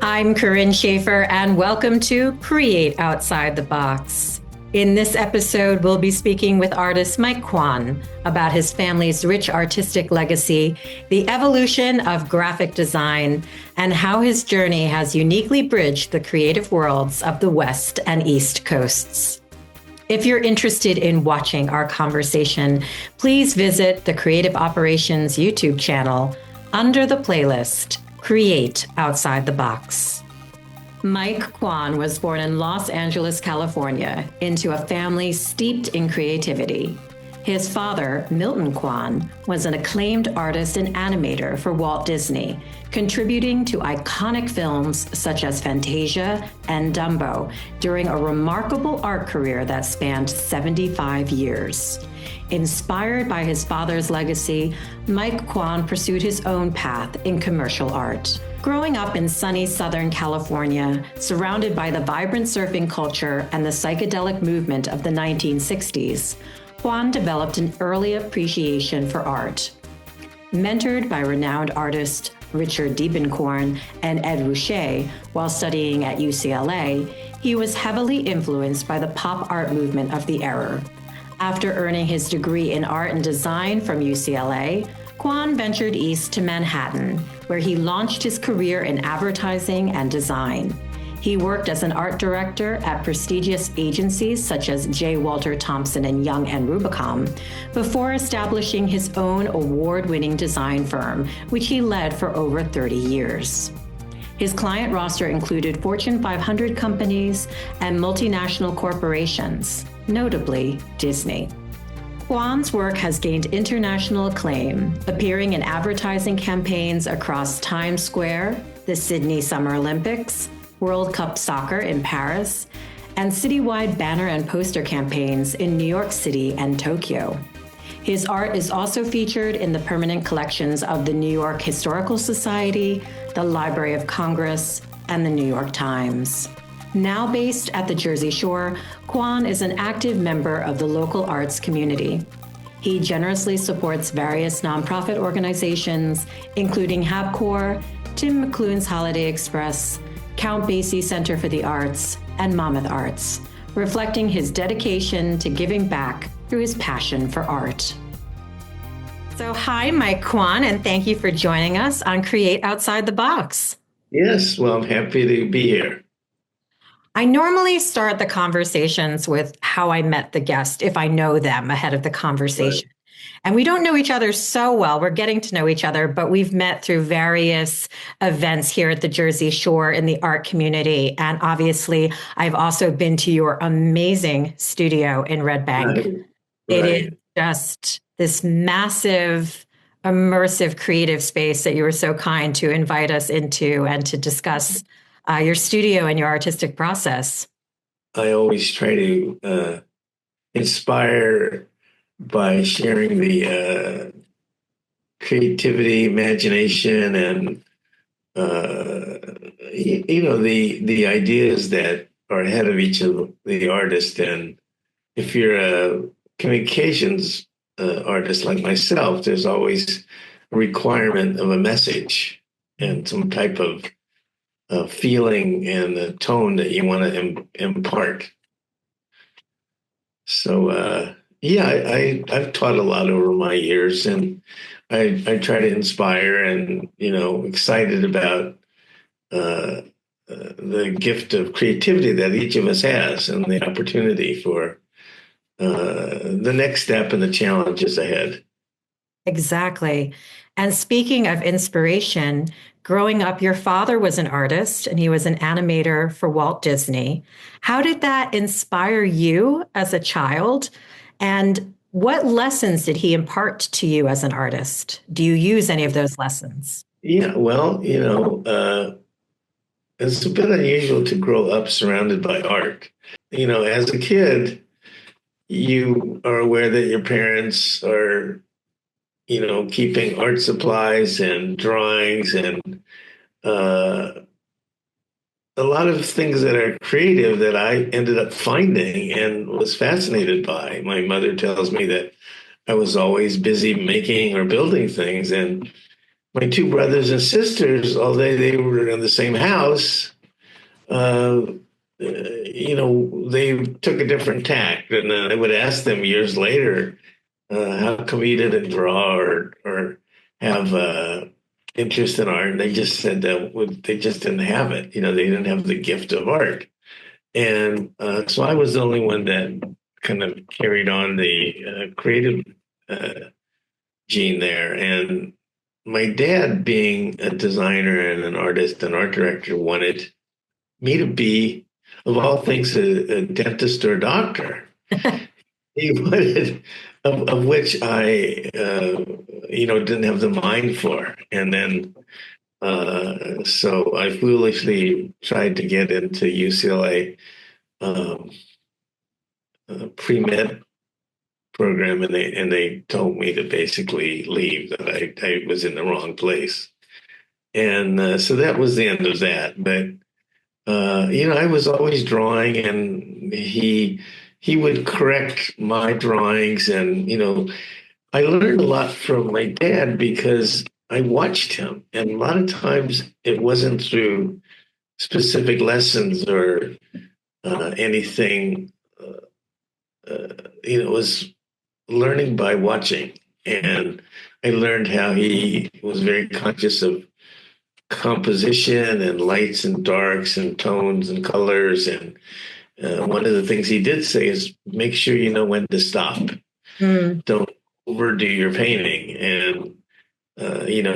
I'm Corinne Schaefer, and welcome to Create Outside the Box. In this episode, we'll be speaking with artist Mike Quon about his family's rich artistic legacy, the evolution of graphic design, and how his journey has uniquely bridged the creative worlds of the West and East Coasts. If you're interested in watching our conversation, please visit the Creative Operations YouTube channel under the playlist Create Outside the Box. Mike Quon was born in Los Angeles, California, into a family steeped in creativity. His father, Milton Quon, was an acclaimed artist and animator for Walt Disney, contributing to iconic films such as Fantasia and Dumbo during a remarkable art career that spanned 75 years. Inspired by his father's legacy, Mike Quon pursued his own path in commercial art. Growing up in sunny Southern California, surrounded by the vibrant surfing culture and the psychedelic movement of the 1960s, Quon developed an early appreciation for art. Mentored by renowned artists Richard Diebenkorn and Ed Ruscha while studying at UCLA, he was heavily influenced by the pop art movement of the era. After earning his degree in art and design from UCLA, Quon ventured east to Manhattan, where he launched his career in advertising and design. He worked as an art director at prestigious agencies such as J. Walter Thompson and Young and Rubicam, before establishing his own award-winning design firm, which he led for over 30 years. His client roster included Fortune 500 companies and multinational corporations, notably Disney. Quon's work has gained international acclaim, appearing in advertising campaigns across Times Square, the Sydney Summer Olympics, World Cup Soccer in Paris, and citywide banner and poster campaigns in New York City and Tokyo. His art is also featured in the permanent collections of the New York Historical Society, the Library of Congress, and the New York Times. Now based at the Jersey Shore, Quon is an active member of the local arts community. He generously supports various nonprofit organizations, including HabCorp, Tim McLuhan's Holiday Express, Count Basie Center for the Arts, and Monmouth Arts, reflecting his dedication to giving back through his passion for art. So hi, Mike Quon, and thank you for joining us on Create Outside the Box. Yes, well, I'm happy to be here. I normally start the conversations with how I met the guest, if I know them ahead of the conversation. Right. And we don't know each other so well. We're getting to know each other, but we've met through various events here at the Jersey Shore in the art community. And obviously, I've also been to your amazing studio in Red Bank. Right. It is just this massive, immersive creative space that you were so kind to invite us into and to discuss your studio and your artistic process. I always try to inspire by sharing the creativity, imagination, and the ideas that are ahead of each of the artists. And if you're a communications artist like myself, there's always a requirement of a message and some type of feeling and the tone that you want to impart. So, I've taught a lot over my years, and I try to inspire and, excited about the gift of creativity that each of us has and the opportunity for the next step and the challenges ahead. Exactly. And speaking of inspiration, growing up, your father was an artist and he was an animator for Walt Disney. How did that inspire you as a child? And what lessons did he impart to you as an artist? Do you use any of those lessons? Yeah, well, it's a bit unusual to grow up surrounded by art. As a kid, you are aware that your parents are keeping art supplies and drawings and a lot of things that are creative that I ended up finding and was fascinated by. My mother tells me that I was always busy making or building things. And my two brothers and sisters, although they were in the same house, uh, they took a different tack. And I would ask them years later, how come you didn't draw or have interest in art? And they just said that they just didn't have it. They didn't have the gift of art. And so I was the only one that kind of carried on the creative uh, gene there. And my dad, being a designer and an artist and art director, wanted me to be, of all things, a dentist or a doctor. He wanted, of which I, didn't have the mind for. And then, so I foolishly tried to get into UCLA um, pre-med program, and they told me to basically leave, that I was in the wrong place. And so that was the end of that. But I was always drawing, and he would correct my drawings, and I learned a lot from my dad because I watched him, and a lot of times it wasn't through specific lessons or anything. It was learning by watching, and I learned how he was very conscious of composition and lights and darks and tones and colors. And one of the things he did say is make sure you know when to stop. Mm. Don't overdo your painting. And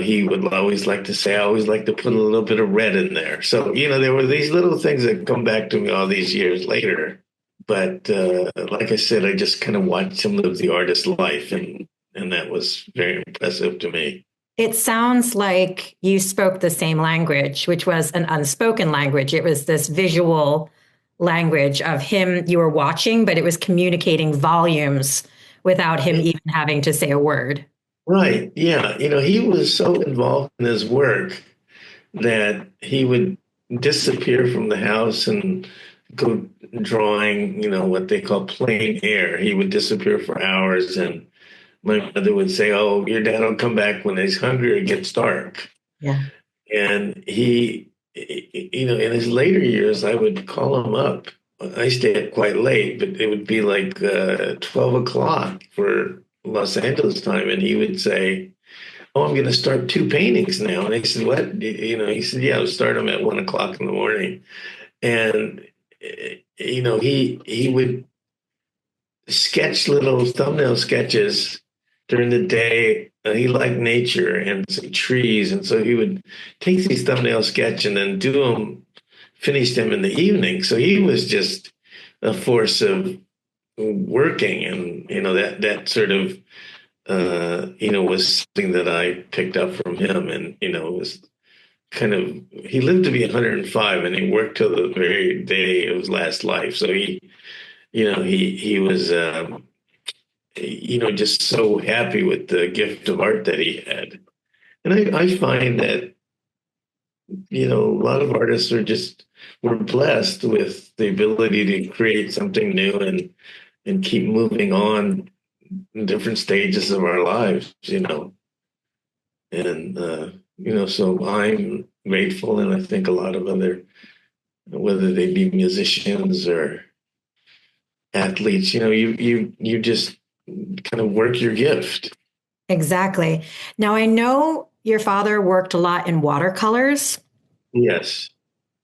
he would always like to say, I always like to put a little bit of red in there. So there were these little things that come back to me all these years later. But like I said, I just kind of watched him live the artist's life, and that was very impressive to me. It sounds like you spoke the same language, which was an unspoken language. It was this visual language of him you were watching, but it was communicating volumes without him even having to say a word. Right. Yeah. He was so involved in his work that he would disappear from the house and go drawing, what they call plain air. He would disappear for hours, and my mother would say, "Oh, your dad will come back when he's hungry or it gets dark." Yeah. And in his later years, I would call him up. I stayed up quite late, but it would be like 12 o'clock for Los Angeles time. And he would say, "Oh, I'm going to start two paintings now." And I said, "What?" He said, "Yeah, I'll start them at 1 o'clock in the morning." And, he would sketch little thumbnail sketches during the day. He liked nature and some trees, and so he would take these thumbnail sketch and then finish them in the evening. So he was just a force of working, and that sort of was something that I picked up from him, and was kind of, he lived to be 105, and he worked till the very day of his last life. So he was just so happy with the gift of art that he had. And I find that, a lot of artists were blessed with the ability to create something new and keep moving on in different stages of our lives. And, so I'm grateful. And I think a lot of other, whether they be musicians or athletes, you just kind of work your gift. Exactly. Now, I know your father worked a lot in watercolors. Yes.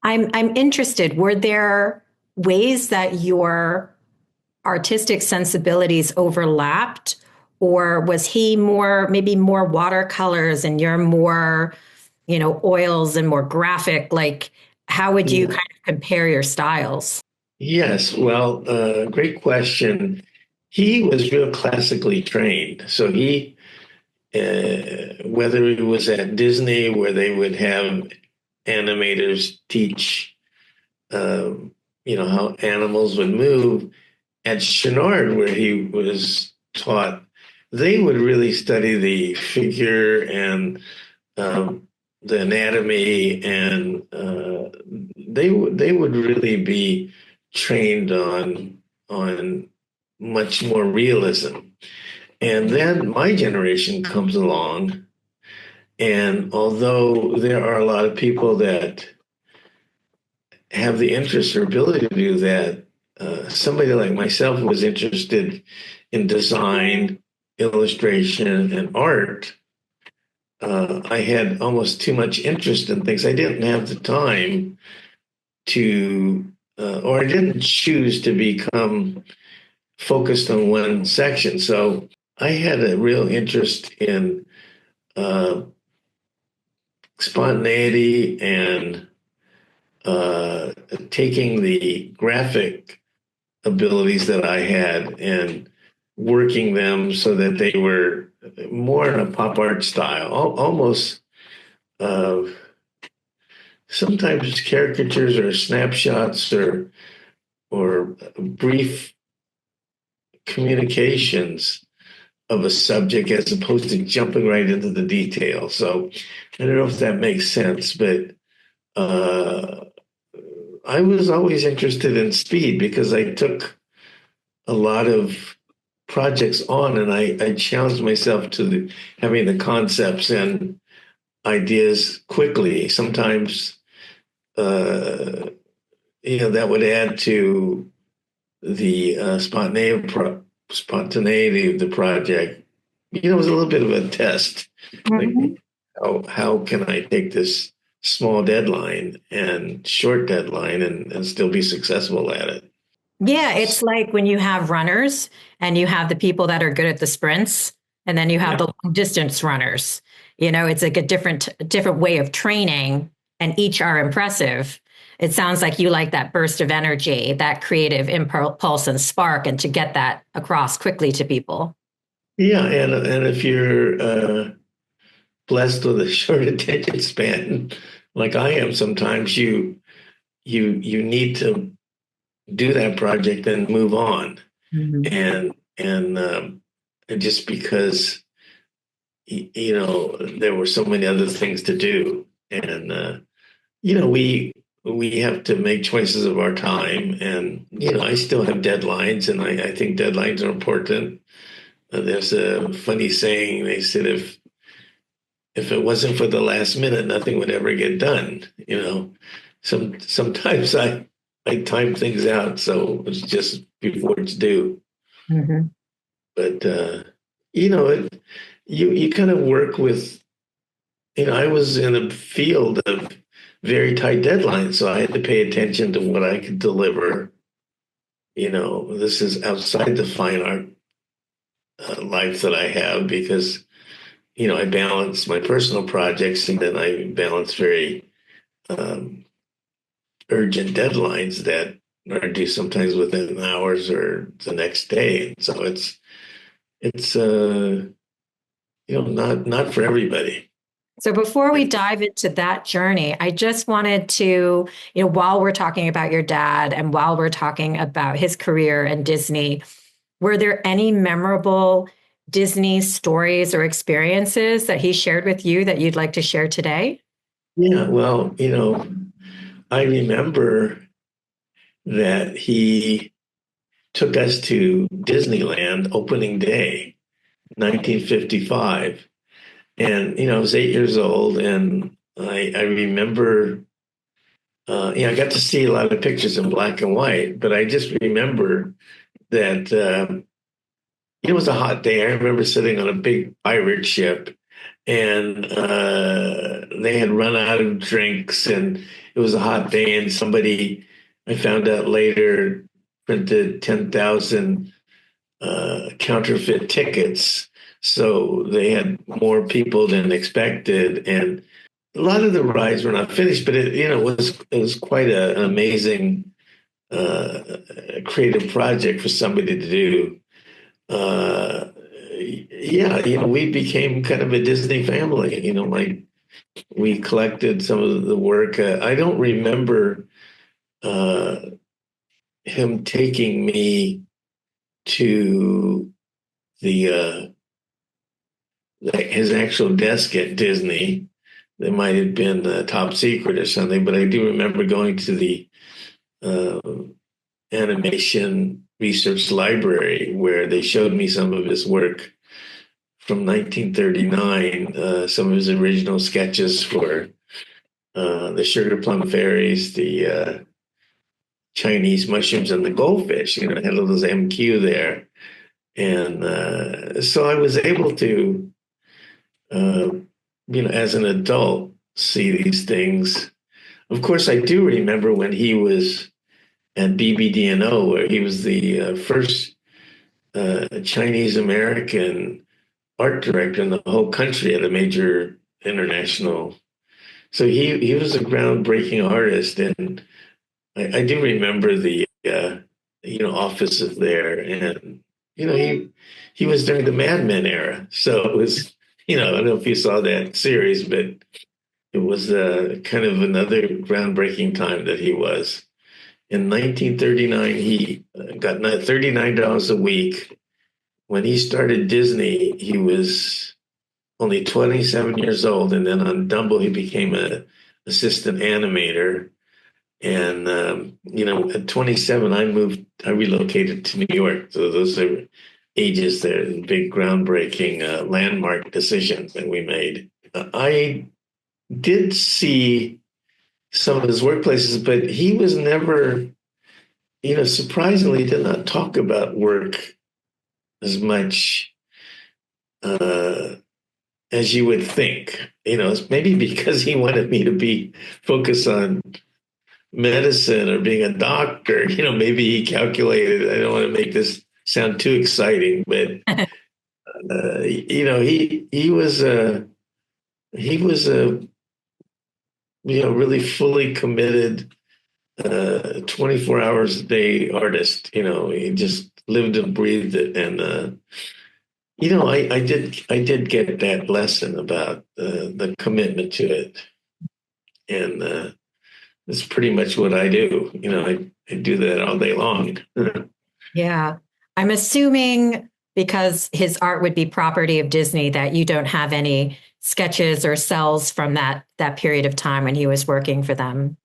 I'm interested. Were there ways that your artistic sensibilities overlapped, or was he maybe more watercolors and you're more, oils and more graphic? Like, how would you kind of compare your styles? Yes. Well, great question. He was real classically trained. So whether it was at Disney, where they would have animators teach, how animals would move, at Chenard, where he was taught, they would really study the figure and the anatomy, and they would really be trained on much more realism. And then my generation comes along, And although there are a lot of people that have the interest or ability to do that, somebody like myself who was interested in design, illustration, and art, I had almost too much interest in things. I didn't have the time to, or I didn't choose to become focused on one section. So I had a real interest in uh, spontaneity and uh, taking the graphic abilities that I had and working them so that they were more in a pop art style, almost uh, sometimes caricatures or snapshots or brief communications of a subject as opposed to jumping right into the detail. So I don't know if that makes sense, but uh, I was always interested in speed because I took a lot of projects on and I challenged myself to having the concepts and ideas quickly. Sometimes, uh, that would add to the spontaneity of the project. It was a little bit of a test. Like, Mhm. how can I take this small deadline and short deadline and still be successful at it? Yeah, it's like when you have runners and you have the people that are good at the sprints, and then you have Yeah. the long distance runners. It's like a different way of training, and each are impressive. It sounds like you like that burst of energy, that creative impulse and spark, and to get that across quickly to people. Yeah, and if you're blessed with a short attention span, like I am, sometimes you need to do that project and move on, Mhm. and just because there were so many other things to do, and we have to make choices of our time, and I still have deadlines, and I think deadlines are important. There's a funny saying. They said if it wasn't for the last minute, nothing would ever get done. Sometimes I time things out so it's just before it's due. Mhm. But you kind of work with. I was in a field of very tight deadlines, so I had to pay attention to what I could deliver. This is outside the fine art life that I have because I balance my personal projects and then I balance very um, urgent deadlines that are due sometimes within hours or the next day. And so it's not for everybody. So before we dive into that journey, I just wanted to, while we're talking about your dad and while we're talking about his career and Disney, were there any memorable Disney stories or experiences that he shared with you that you'd like to share today? Yeah, well, I remember that he took us to Disneyland opening day, 1955. And, I was 8 years old and I remember, I got to see a lot of pictures in black and white, but I just remember that, it was a hot day. I remember sitting on a big pirate ship and they had run out of drinks and it was a hot day and somebody, I found out later, printed 10,000 counterfeit tickets. So they had more people than expected. And a lot of the rides were not finished, but it was quite an amazing creative project for somebody to do. Uh, yeah, we became kind of a Disney family. We collected some of the work. I don't remember uh, him taking me to the like his actual desk at Disney. That might have been top secret or something, but I do remember going to the uh, animation research library where they showed me some of his work from 1939, some of his original sketches for the sugar plum fairies, the Chinese mushrooms, and the goldfish. You know, it had all those MQ there. And so I was able to, uh, as an adult, see these things. Of course, I do remember when he was at BBDNO, where he was the first Chinese American art director in the whole country at a major international. So he was a groundbreaking artist, and I do remember the offices there, and he was during the Mad Men era, so it was I don't know if you saw that series, but it was kind of another groundbreaking time that he was. In 1939, he got $39 a week. When he started Disney, he was only 27 years old, and then on Dumbo, he became an assistant animator. And at 27, I relocated to New York. So those are ages there, big groundbreaking landmark decisions that we made. I did see some of his workplaces, but he was never, surprisingly did not talk about work as much as you would think. Maybe because he wanted me to be focused on medicine or being a doctor. Maybe he calculated. I don't want to make this sound too exciting, but he was a really fully committed 24 hours a day artist. He just lived and breathed it, and I did get that lesson about the commitment to it, and it's pretty much what I do. I do that all day long. Yeah. I'm assuming because his art would be property of Disney that you don't have any sketches or cells from that period of time when he was working for them.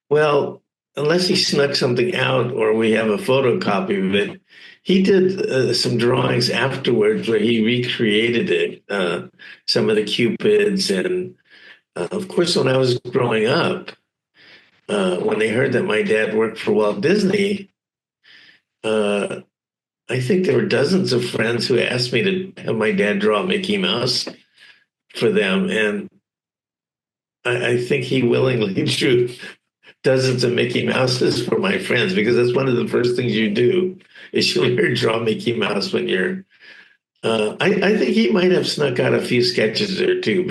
Well, unless he snuck something out or we have a photocopy of it, he did some drawings afterwards where he recreated it, some of the cupids. And of course, when I was growing up, when they heard that my dad worked for Walt Disney, uh, I think there were dozens of friends who asked me to have my dad draw Mickey Mouse for them. And I think he willingly drew dozens of Mickey Mouses for my friends, because that's one of the first things you do is you learn to draw Mickey Mouse when you're. I think he might have snuck out a few sketches there too,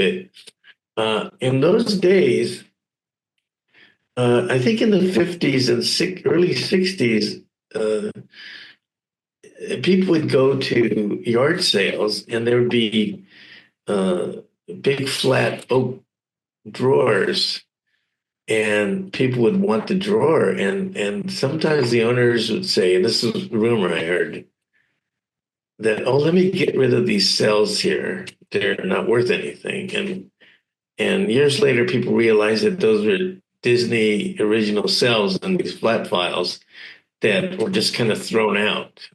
but in those days, I think in the 50s and early 60s, people would go to yard sales and there would be uh, big flat oak drawers, and people would want the drawer, and sometimes the owners would say, and this is a rumor I heard, that, oh, let me get rid of these cells here, they're not worth anything. And years later people realized that those were Disney original cells and these flat files that were just kind of thrown out,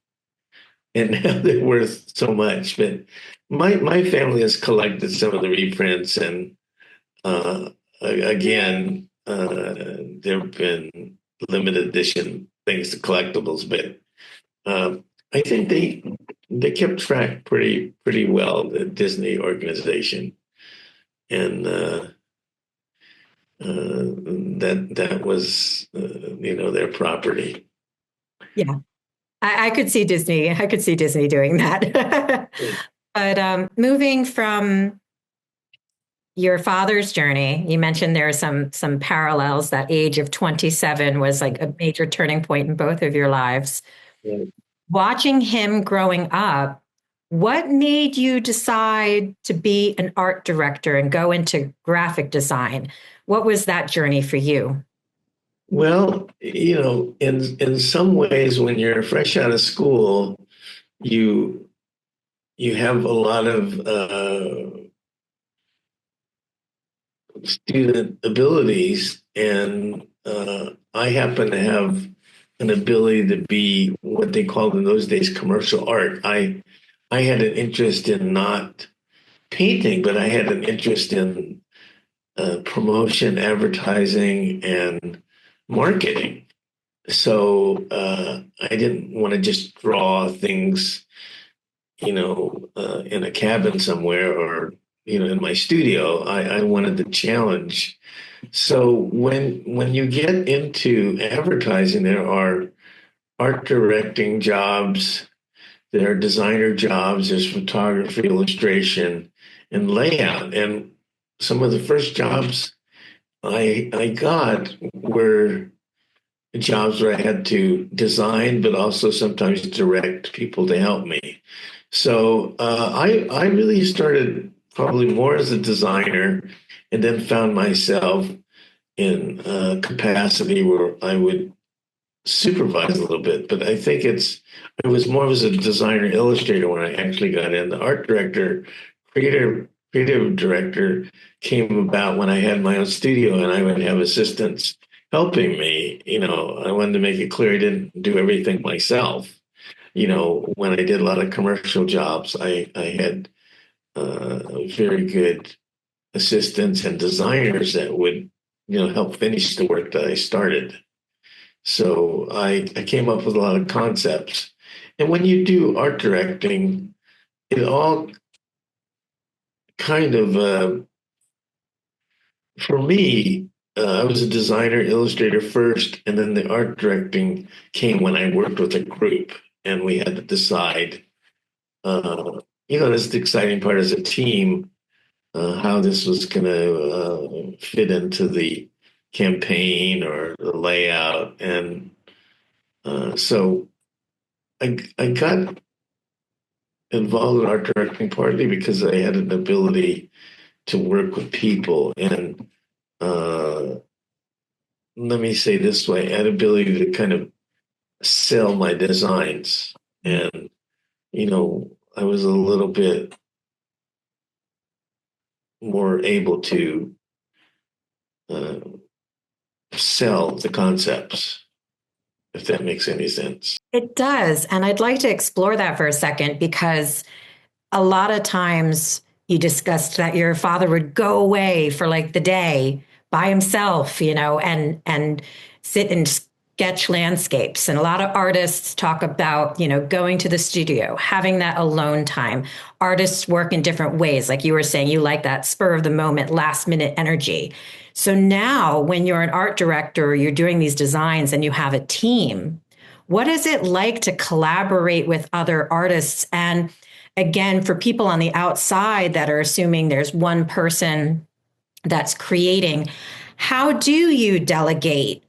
and now they're worth so much. But my family has collected some of the reprints, and again, there have been limited edition things to collectibles, but I think they kept track pretty well, the Disney organization, and that was their property. Yeah. I could see Disney. I could see Disney doing that. But moving from your father's journey, you mentioned there are some parallels. That age of 27 was like a major turning point in both of your lives. Yeah. Watching him growing up, what made you decide to be an art director and go into graphic design? What was that journey for you? Well, in some ways, when you're fresh out of school, you you have a lot of student abilities, and I happen to have an ability to be what they called in those days commercial art. I had an interest in not painting, but I had an interest in promotion, advertising, and marketing. So I didn't want to just draw things, in a cabin somewhere or, in my studio. I wanted the challenge. So when you get into advertising, there are art directing jobs, there are designer jobs, there's photography, illustration, and layout. And some of the first jobs I got were jobs where I had to design, but also sometimes direct people to help me. So I really started probably more as a designer, and then found myself in a capacity where I would supervise a little bit. But I think it was more as a designer illustrator when I actually got in. The art director, creative director came about when I had my own studio and I would have assistants helping me. I wanted to make it clear I didn't do everything myself. When I did a lot of commercial jobs, I had very good assistants and designers that would, help finish the work that I started. So I came up with a lot of concepts. And when you do art directing, it all kind of, for me, I was a designer, illustrator first, and then the art directing came when I worked with a group and we had to decide, that's the exciting part as a team, how this was going to fit into the campaign or the layout. And so I got involved in art directing partly because I had an ability to work with people. And uh, let me say this way, I had ability to kind of sell my designs. And, I was a little bit more able to uh, sell the concepts, if that makes any sense. It does. And I'd like to explore that for a second because a lot of times you discussed that your father would go away for like the day by himself, and sit and sketch landscapes. And a lot of artists talk about, going to the studio, having that alone time. Artists work in different ways. Like you were saying, you like that spur of the moment, last minute energy. So now when you're an art director, you're doing these designs and you have a team. What is it like to collaborate with other artists? And again, for people on the outside that are assuming there's one person that's creating, how do you delegate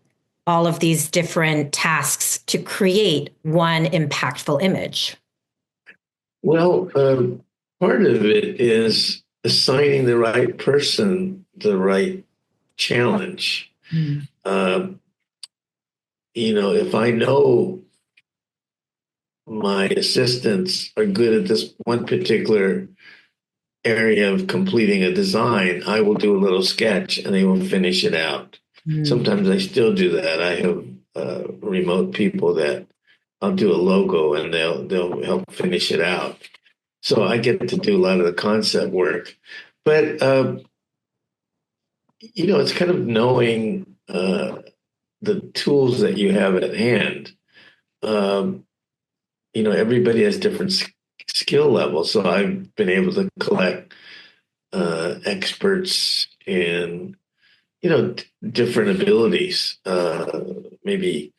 all of these different tasks to create one impactful image? Well, part of it is assigning the right person the right challenge. Mm. Um, if I know my assistants are good at this one particular area of completing a design, I will do a little sketch and they will finish it out. Mm. Sometimes I still do that. I have remote people that I'll do a logo and they'll help finish it out. So I get to do a lot of the concept work. But it's kind of knowing the tools that you have at hand. Um, everybody has different skill levels. So I've been able to collect experts in, different abilities, maybe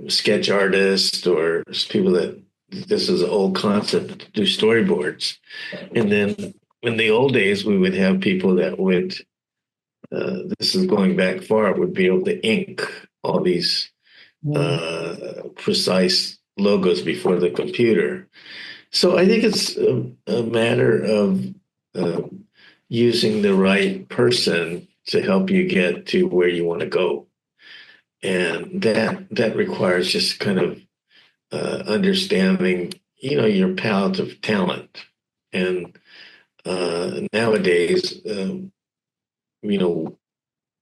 sketch artists or people that this is an old concept to do storyboards. And then in the old days, we would have people that would, this is going back far, would be able to ink all these precise logos before the computer. So I think it's a matter of uh, using the right person to help you get to where you want to go, and that requires just kind of understanding, your palette of talent. And nowadays, you know,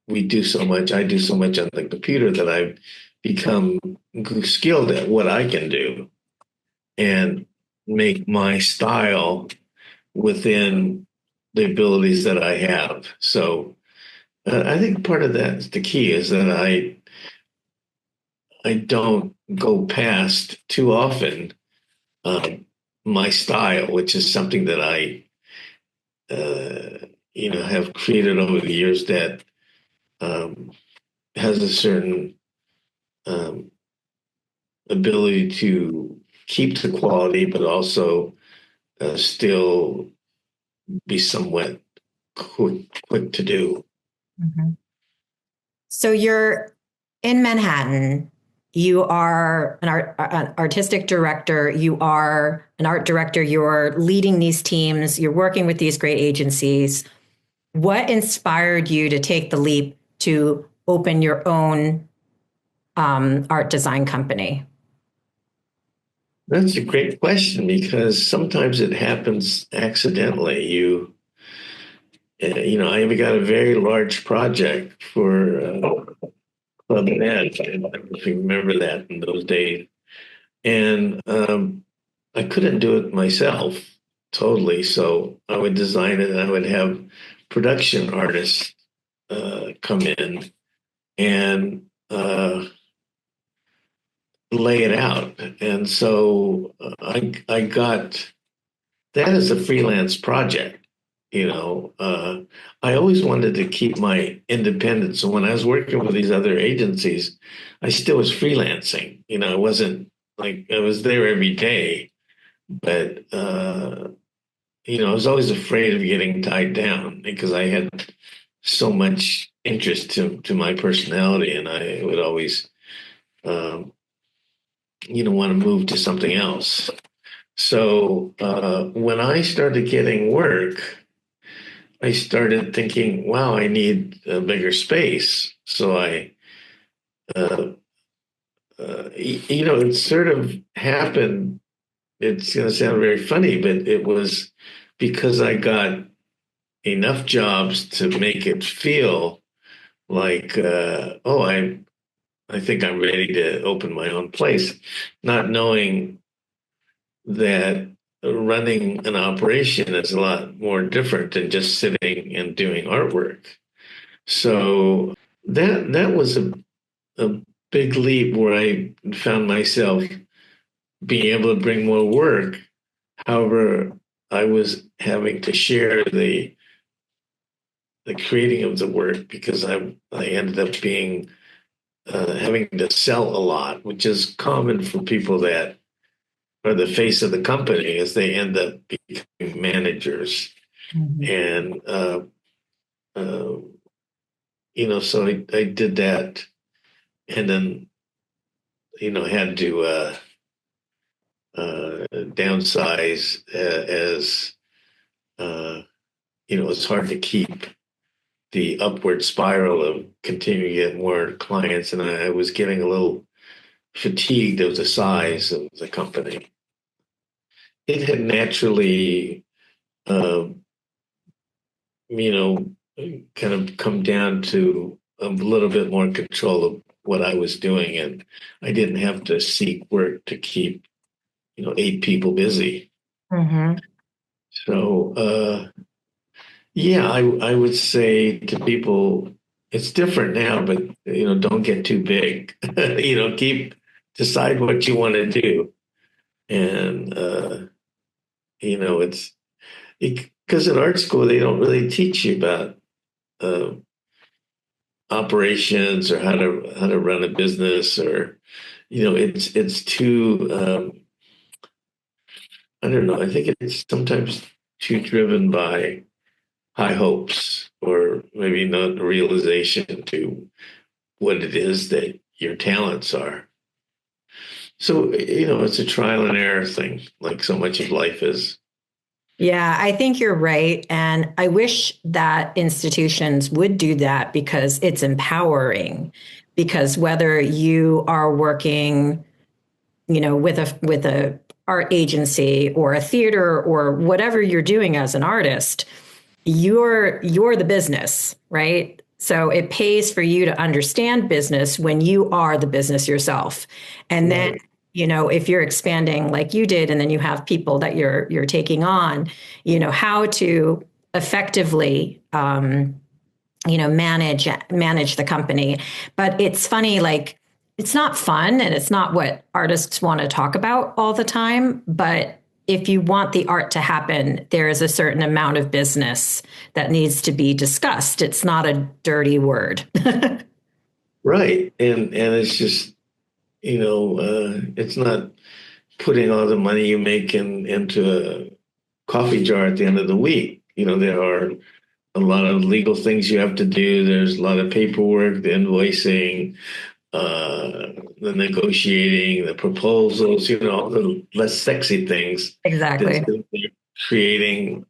we do so much. I do so much on the computer that I've become skilled at what I can do. And make my style within the abilities that I have. So I think part of that is the key is that I don't go past too often um, my style, which is something that I have created over the years that um, has a certain um, ability to keep the quality, but also still be somewhat quick to do. Mhm. So you're in Manhattan. You are an artistic director. You are an art director. You're leading these teams. You're working with these great agencies. What inspired you to take the leap to open your own art design company? That's a great question because sometimes it happens accidentally. I even got a very large project for Club Med. I don't know if you remember that in those days. And I couldn't do it myself totally. So I would design it and I would have production artists come in and lay it out. And so I got that as a freelance project. I always wanted to keep my independence. So when I was working with these other agencies, I still was freelancing. I wasn't like I was there every day, but I was always afraid of getting tied down because I had so much interest to my personality, and I would always, um, want to move to something else. So when I started getting work, I started thinking, wow, I need a bigger space. So uh, it sort of happened. It's going to sound very funny, but it was because I got enough jobs to make it feel like, I think I'm ready to open my own place, not knowing that running an operation is a lot more different than just sitting and doing artwork. So that was a big leap where I found myself being able to bring more work. However, I was having to share the creating of the work because I ended up being having to sell a lot, which is common for people that are the face of the company as they end up becoming managers. Mhm. And uh, so I did that, and then had to downsize as it's hard to keep the upward spiral of continuing to get more clients, and I was getting a little fatigued of the size of the company. It had naturally, um, you know, kind of come down to a little bit more control of what I was doing, and I didn't have to seek work to keep, 8 people busy. Mhm. So, yeah, I would say to people, it's different now, but don't get too big. Keep decide what you want to do, and it's because at art school they don't really teach you about uh, operations or how to run a business or it's too I don't know. I think it's sometimes too driven by high hopes or maybe not a realization to what it is that your talents are. So, it's a trial and error thing, like so much of life is. Yeah, I think you're right. And I wish that institutions would do that because it's empowering. Because whether you are working, with a art agency or a theater or whatever you're doing as an artist, you're the business, right? So it pays for you to understand business when you are the business yourself. And then Right. if you're expanding like you did, and then you have people that you're taking on, how to effectively manage the company. But it's funny, like it's not fun and it's not what artists want to talk about all the time. But if you want the art to happen, there is a certain amount of business that needs to be discussed. It's not a dirty word. Right. And it's just, it's not putting all the money you make into a coffee jar at the end of the week. There are a lot of legal things you have to do. There's a lot of paperwork, the invoicing, the negotiating, the proposals, all the less sexy things that's Exactly. creating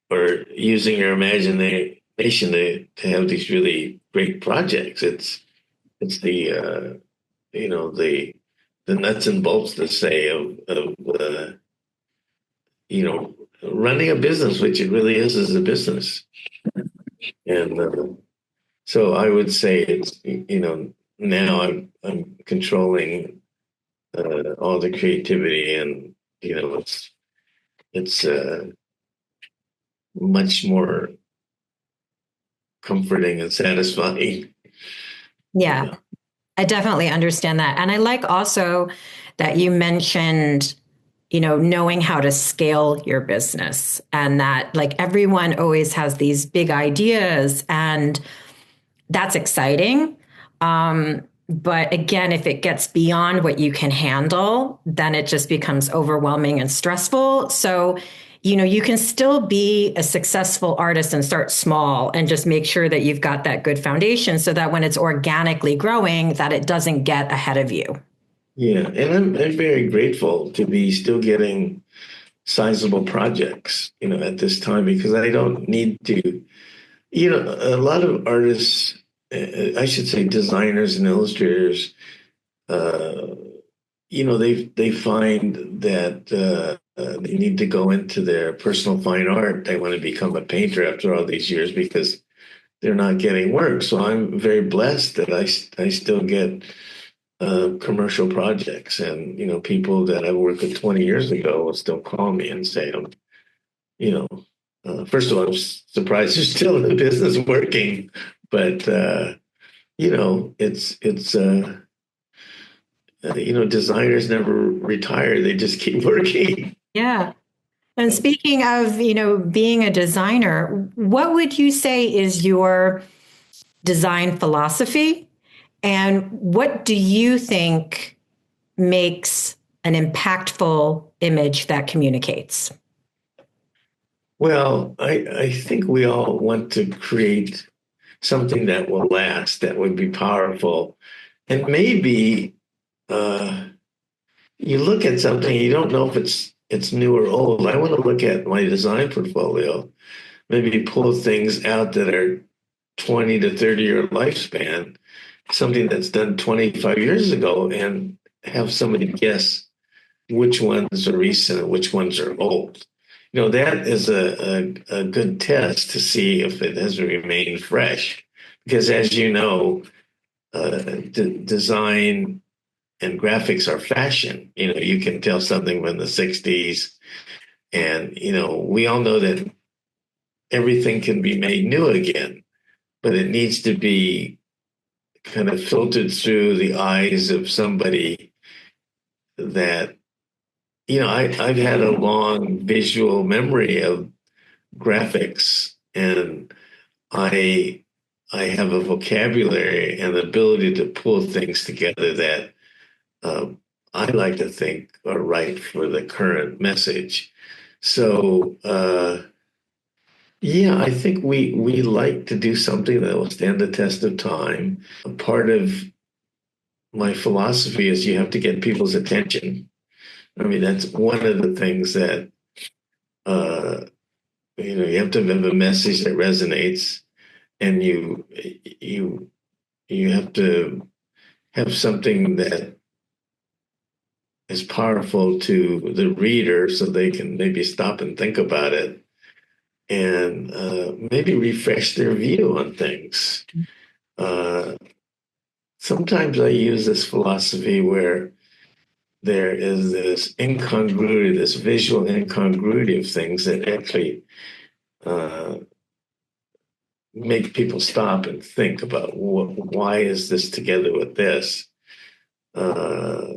or using your imagination to have these really great projects. It's the nuts and bolts, to say, of you know running a business, which it really is a business. And so I would say it's now I'm controlling all the creativity, and it's much more comforting and satisfying. Yeah, I definitely understand that. And I like also that you mentioned, knowing how to scale your business, and that like everyone always has these big ideas, and that's exciting. But again, if it gets beyond what you can handle, then it just becomes overwhelming and stressful. So, you can still be a successful artist and start small and just make sure that you've got that good foundation so that when it's organically growing, that it doesn't get ahead of you. Yeah, and I'm very grateful to be still getting sizable projects, at this time, because I don't need to. A lot of artists, I should say designers and illustrators, uh, they find that they need to go into their personal fine art. They want to become a painter after all these years because they're not getting work. So I'm very blessed that I still get commercial projects, and people that I worked with 20 years ago will still call me and say, you know, first of all, I'm surprised you're still in the business working, but it's designers never retire; they just keep working. Yeah. And speaking of, being a designer, what would you say is your design philosophy? And what do you think makes an impactful image that communicates? Well, I think we all want to create something that will last, that would be powerful, and maybe uh, you look at something, you don't know if it's new or old. I want to look at my design portfolio, maybe pull things out that are 20 to 30-year lifespan, something that's done 25 years ago, and have somebody guess which ones are recent and which ones are old. That is a good test to see if it has remained fresh. Because as you know, design and graphics are fashion. You can tell something from the 60s. And, we all know that everything can be made new again, but it needs to be kind of filtered through the eyes of somebody that, I've had a long visual memory of graphics, and I I have a vocabulary and ability to pull things together that um, I like to think are right for the current message. So yeah, I think we like to do something that will stand the test of time. A part of my philosophy is you have to get people's attention. I mean, that's one of the things that uh, you have to have a message that resonates, and you you have to have something that is powerful to the reader so they can maybe stop and think about it, and maybe refresh their view on things. Uh, Sometimes I use this philosophy where there is this incongruity, this visual incongruity of things that actually uh, make people stop and think about why is this together with this. Uh,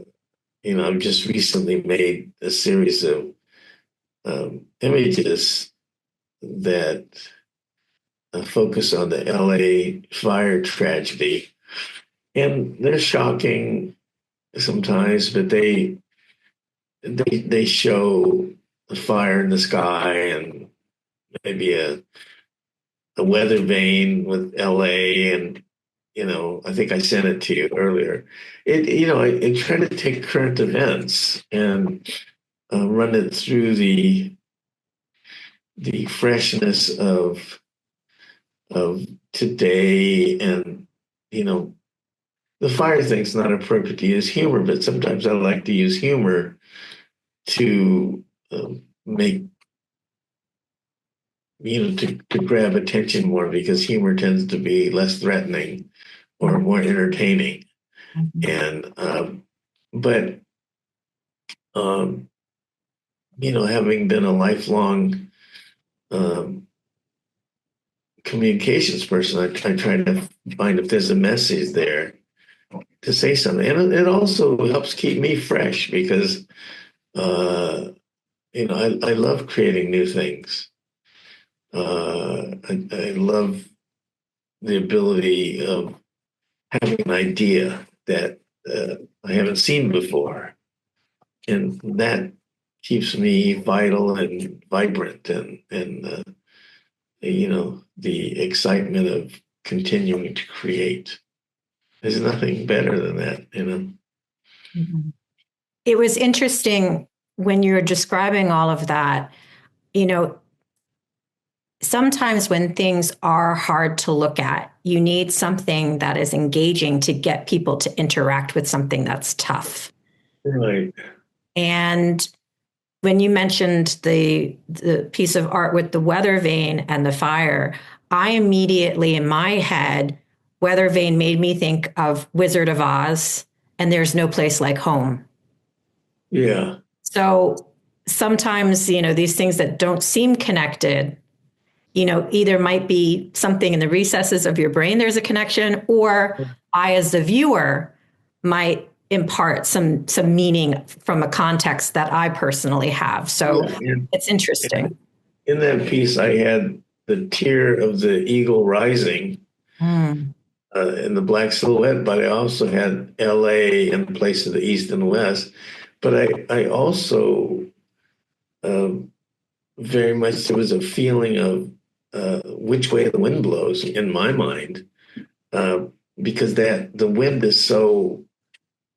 I've just recently made a series of images that focus on the LA fire tragedy. And they're shocking sometimes, but they show a fire in the sky and maybe a weather vane with LA, and I think I sent it to you earlier. I try to take current events and run it through the freshness of today, and the fire thing's not appropriate to use humor, but sometimes I like to use humor to make to grab attention more, because humor tends to be less threatening or more entertaining. And but having been a lifelong um, communications person, I try to find if there's a message there to say something, and it also helps keep me fresh because I love creating new things. I love the ability of having an idea that I haven't seen before, and that keeps me vital and vibrant, and the excitement of continuing to create. There's nothing better than that. Mhm. It was interesting when you were describing all of that. You know, sometimes when things are hard to look at, you need something that is engaging to get people to interact with something that's tough. Right. And when you mentioned the piece of art with the weather vane and the fire, I immediately in my head, weather vane made me think of Wizard of Oz and There's No Place Like Home. Yeah. So sometimes, these things that don't seem connected, either might be something in the recesses of your brain, there's a connection, or I, as the viewer, might impart some meaning from a context that I personally have. So Yeah. it's interesting. In that piece, I had the tear of the eagle rising Mm. in the black silhouette, but I also had LA in place of the east and west. But I also um, very much, there was a feeling of which way the wind blows in my mind, uh, because that the wind is so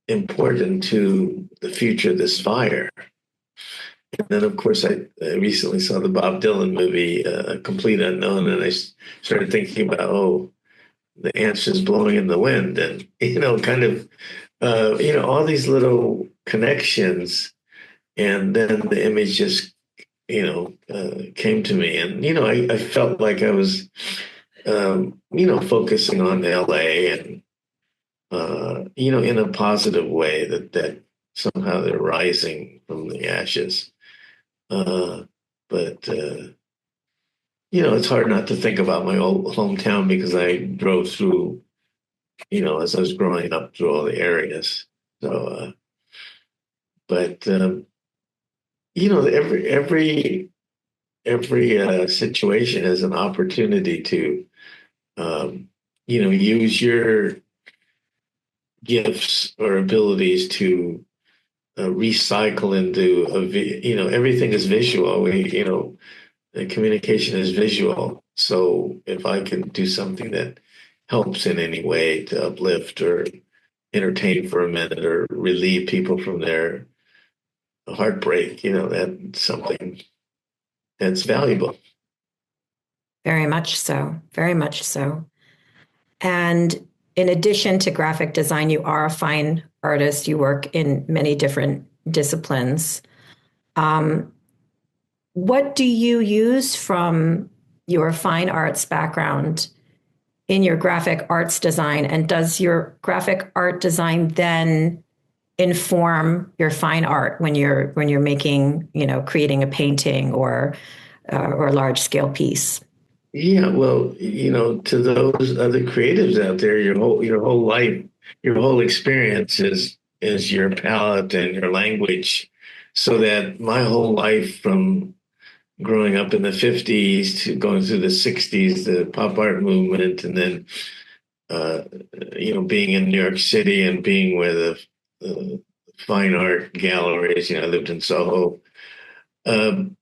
important to the future of this fire. And then, of course, I recently saw the Bob Dylan movie, Complete Unknown, and I started thinking about, the answer's blowing in the wind, and kind of, all these little connections, and then the image just, came to me, and I felt like I was, focusing on LA, and in a positive way, that somehow they're rising from the ashes. Uh, but it's hard not to think about my old hometown, because I drove through, as I was growing up, through all the areas. So, but every situation has an opportunity to, use your gifts or abilities to recycle into everything is visual. The communication is visual. So if I can do something that helps in any way to uplift or entertain for a minute or relieve people from their heartbreak, that's something that's valuable. Very much so. Very much so. And in addition to graphic design, you are a fine artist. You work in many different disciplines. Um, what do you use from your fine arts background in your graphic arts design? And does your graphic art design then inform your fine art when you're making, creating a painting or large scale piece? Yeah, well, to those other creatives out there, your whole life, your whole experience is your palette and your language. So that my whole life from growing up in the 50s to going through the 60s, the pop art movement, and then uh, being in New York City and being where the fine art galleries, I lived in Soho. Um,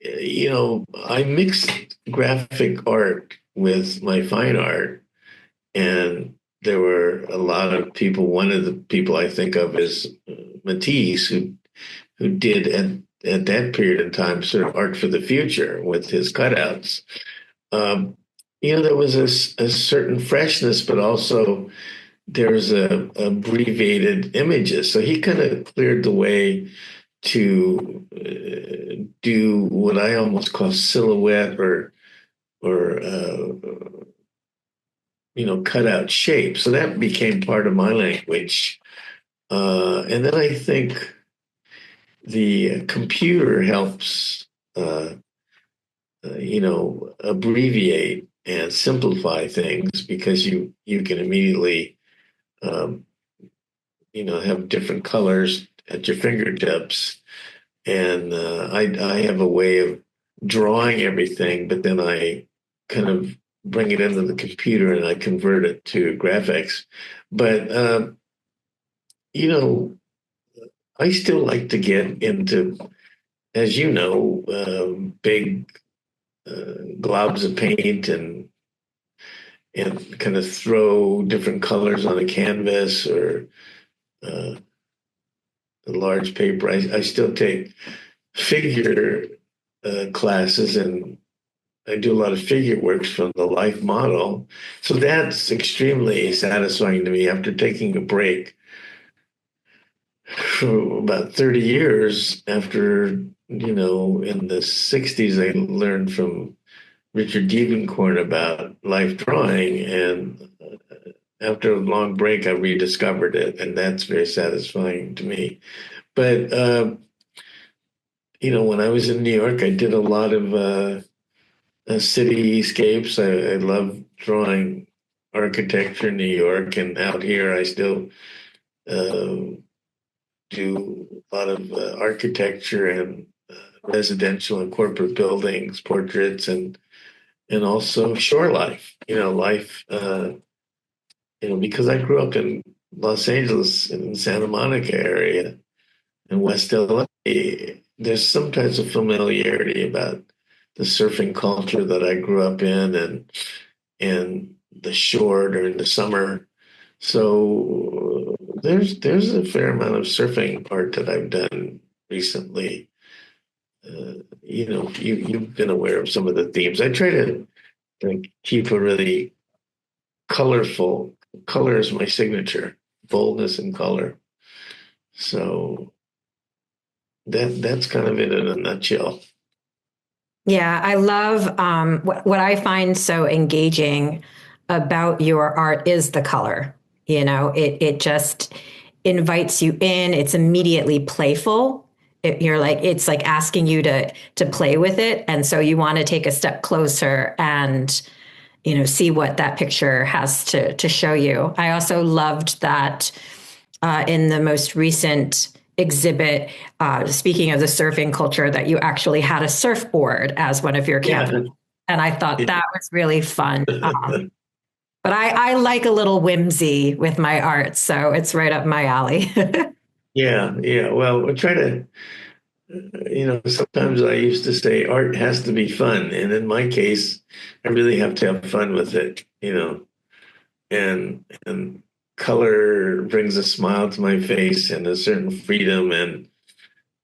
I mixed graphic art with my fine art, and there were a lot of people. One of the people I think of is Matisse, who did at that period in time sort of art for the future with his cutouts. Um, there was a certain freshness, but also there's a abbreviated images. So he kind of cleared the way to do what I almost call silhouette or cut out shape. So that became part of my language. And then I think the computer helps, abbreviate and simplify things because you can immediately, um, have different colors at your fingertips. And I have a way of drawing everything, but then I kind of bring it into the computer and I convert it to graphics. But you know, I still like to get into, as you know, big globs of paint and kind of throw different colors on a canvas or uh, a large paper. I still take figure classes and I do a lot of figure works from the life model. So that's extremely satisfying to me after taking a break for about 30 years after, in the 60s, I learned from Richard Diebenkorn about life drawing. And after a long break, I rediscovered it. And that's very satisfying to me. But, when I was in New York, I did a lot of cityscapes. I love drawing architecture in New York. And out here, I still uh, do a lot of architecture and residential and corporate buildings, portraits, and also shore life. Life. Because I grew up in Los Angeles in the Santa Monica area in West LA. There's sometimes a familiarity about the surfing culture that I grew up in and the shore during the summer. So there's a fair amount of surfing art that I've done recently. You've been aware of some of the themes. I try to keep a really colorful color is my signature, boldness and color. So that's kind of it in a nutshell. Yeah, I love what I find so engaging about your art is the color. It just invites you in. It's immediately playful. It's like asking you to play with it, and so you want to take a step closer and see what that picture has to show you. I also loved that in the most recent exhibit, speaking of the surfing culture, that you actually had a surfboard as one of your campers. Yeah. And I thought that was really fun. But I like a little whimsy with my art, so it's right up my alley. Yeah, yeah. Well, I try to, sometimes I used to say art has to be fun. And in my case, I really have to have fun with it, and color brings a smile to my face and a certain freedom. And,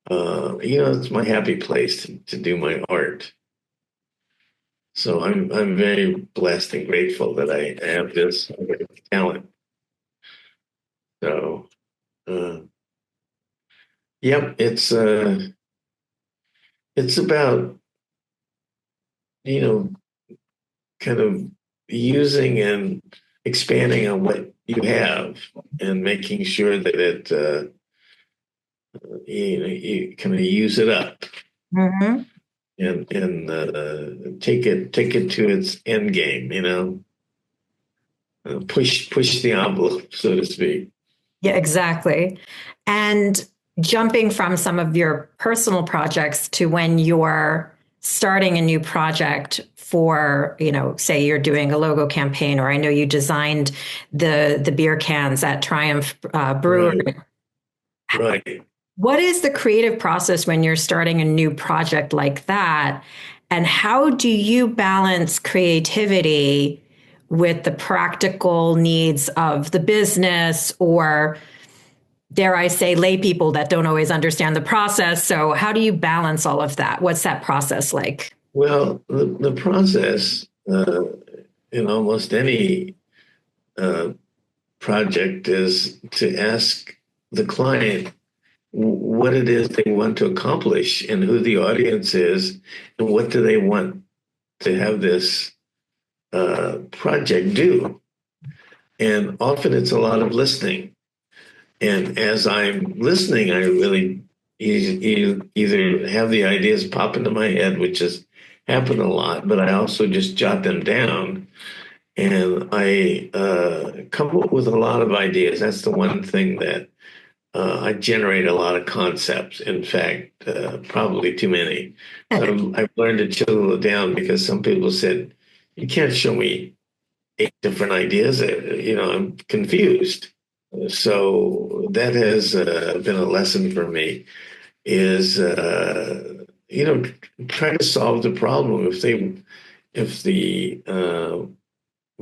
it's my happy place to do my art. So I'm very blessed and grateful that I have this talent. So, uh, yep, it's about, you know, kind of using and expanding on what you have and making sure that you kind of use it up Hmm. and take it to its end game, push the envelope, so to speak. Yeah, exactly. And jumping from some of your personal projects to when you're starting a new project for, say you're doing a logo campaign, or I know you designed the beer cans at Triumph Brewery. Right, right. What is the creative process when you're starting a new project like that? And how do you balance creativity with the practical needs of the business, or dare I say, lay people that don't always understand the process? So, how do you balance all of that? What's that process like? Well, the process in almost any uh, project is to ask the client what it is they want to accomplish and who the audience is and what do they want to have this project do. And often it's a lot of listening. And as I'm listening, I really either have the ideas pop into my head, which has happened a lot, but I also just jot them down and I come up with a lot of ideas. That's the one thing that I generate a lot of concepts. In fact, probably too many. So I've learned to chill it down because some people said, you can't show me 8 different ideas. I'm confused. So that has been a lesson for me is, try to solve the problem. If the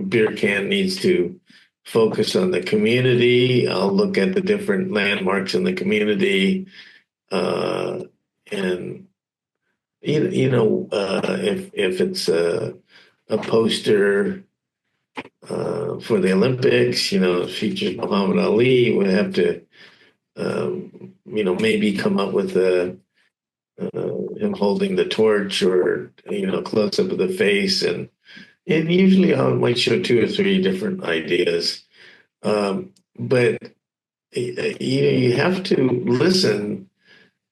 beer can needs to focus on the community, I'll look at the different landmarks in the community, and if it's a poster for the Olympics, features Muhammad Ali, we have to, maybe come up with him holding the torch or, close up of the face. And usually I might show 2 or 3 different ideas. But you have to listen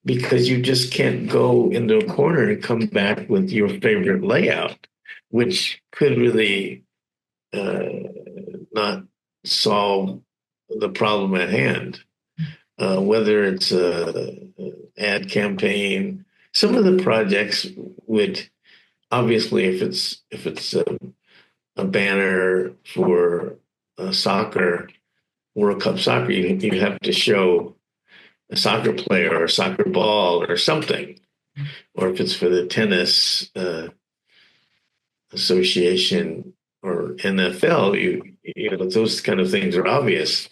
because you just can't go into a corner and come back with your favorite layout, which could really uh, not solve the problem at hand. Whether it's a ad campaign, some of the projects would obviously, if it's a banner for soccer, World Cup soccer, you have to show a soccer player or a soccer ball or something. Or if it's for the tennis association or NFL, those kind of things are obvious.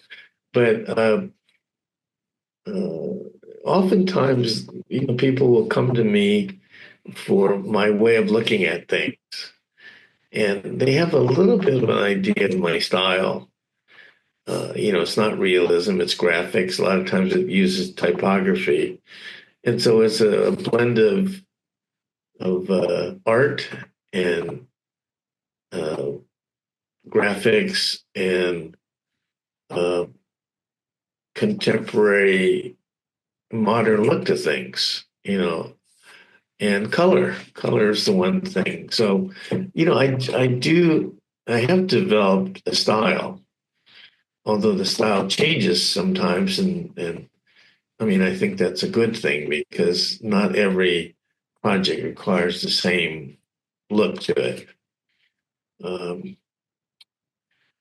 But uh, oftentimes, people will come to me for my way of looking at things, and they have a little bit of an idea of my style. It's not realism; it's graphics. A lot of times, it uses typography, and so it's a blend of art and uh, graphics and uh, contemporary modern look to things, and color. Color is the one thing. So, I have developed a style, although the style changes sometimes. And I mean, I think that's a good thing because not every project requires the same look to it. Um,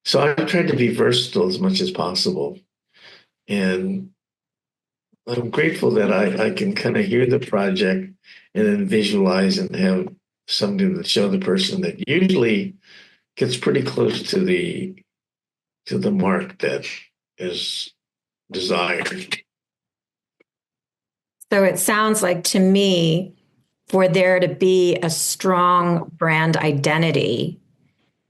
so I've tried to be versatile as much as possible. And I'm grateful that I can kind of hear the project and then visualize and have something to show the person that usually gets pretty close to the mark that is desired. So, it sounds like to me, for there to be a strong brand identity,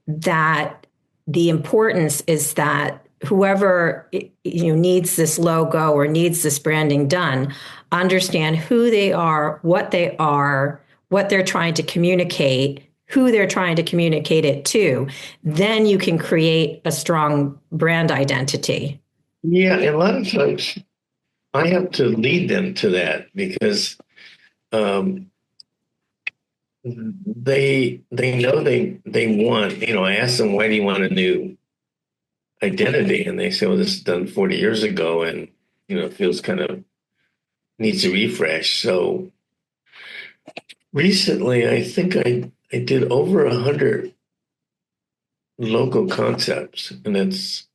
that the importance is that whoever needs this logo or needs this branding done understand who they are, what they're trying to communicate, who they're trying to communicate it to, then you can create a strong brand identity. Yeah, and a lot of times I have to lead them to that because um, they know they want, I ask them, why do you want a new identity? And they say, well, this is done 40 years ago and it feels kind of needs a refresh. So recently I think I did over 100 local concepts, and it's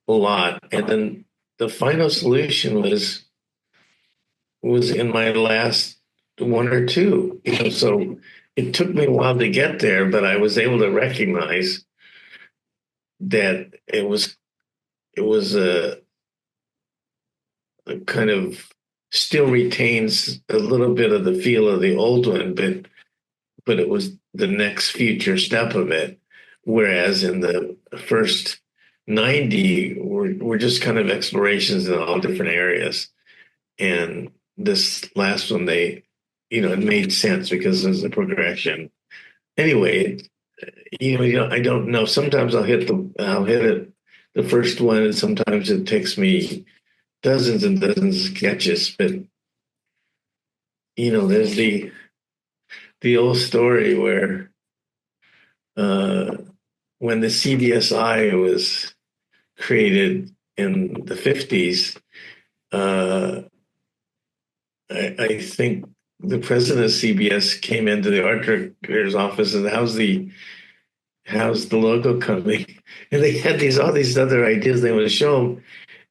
a lot. And then the final solution was in my last one or two. So it took me a while to get there, but I was able to recognize that it was a kind of still retains a little bit of the feel of the old one, but it was the next future step of it. Whereas in the first 90 were just kind of explorations in all different areas. And this last one, it made sense because there's a progression. Anyway, I don't know. Sometimes I'll hit it the first one, and sometimes it takes me dozens and dozens of sketches. But there's the old story where uh, when the CBSI was created in the 50s, uh, I think the president of CBS came into the art director's office and how's the logo coming? And they had all these other ideas they want to show him.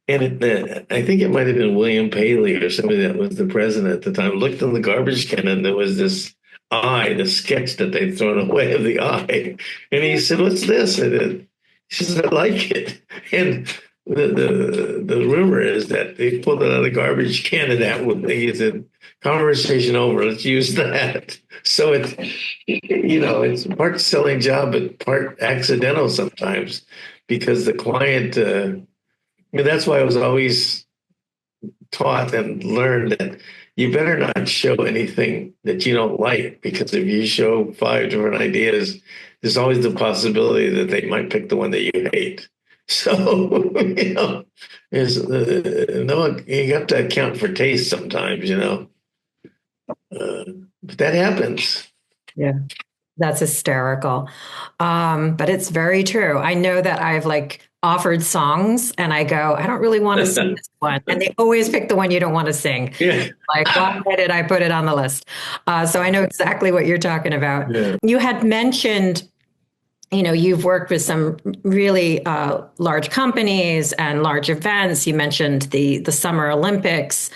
And I think it might have been William Paley or somebody that was the president at the time, looked in the garbage can and there was this eye, the sketch that they'd thrown away of the eye. And he said, what's this? And he says, I like it. And the rumor is that they pulled it out of the garbage can and that would, he said, conversation over, let's use that. So it's part selling job, but part accidental sometimes because the client, that's why I was always taught and learned that you better not show anything that you don't like, because if you show 5 different ideas, there's always the possibility that they might pick the one that you hate. So, there's no, you have to account for taste sometimes, but that happens. Yeah. That's hysterical. But it's very true. I know that I've offered songs and I go, I don't really want to sing this one. And they always pick the one you don't want to sing. Yeah. Why did I put it on the list? So I know exactly what you're talking about. Yeah. You had mentioned, you've worked with some really large companies and large events. You mentioned the Summer Olympics.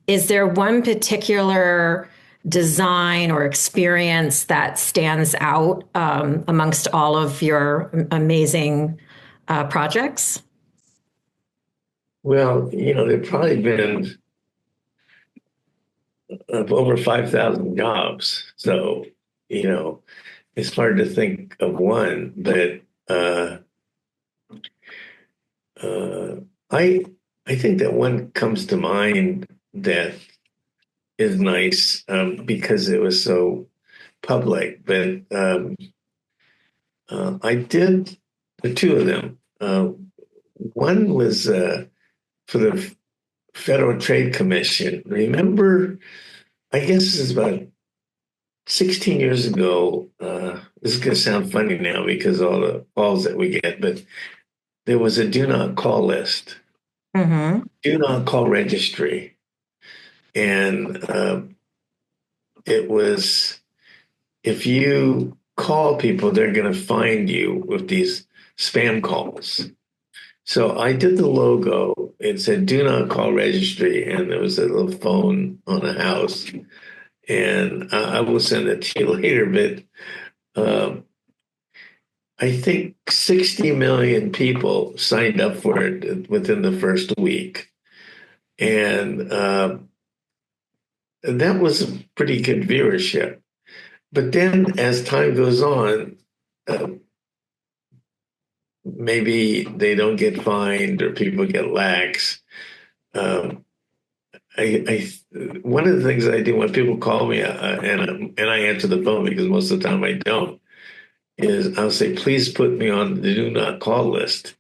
Is there one particular design or experience that stands out amongst all of your amazing projects? Well, there've probably been over 5,000 jobs. So, it's hard to think of one, but uh, I think that one comes to mind that is nice because it was so public. But I did the two of them. One was for the Federal Trade Commission. Remember, I guess this is about 16 years ago. This is going to sound funny now because all the calls that we get, but there was a do not call list, do not call registry. And it was, if you call people, they're going to find you with these spam calls. So I did the logo. It said "Do not call registry," and there was a little phone on a house. And I will send it to you later. But I think 60 million people signed up for it within the first week, and that was a pretty good viewership. But then, as time goes on, maybe they don't get fined or people get lax. one of the things I do when people call me and I answer the phone because most of the time I don't is I'll say, please put me on the do not call list.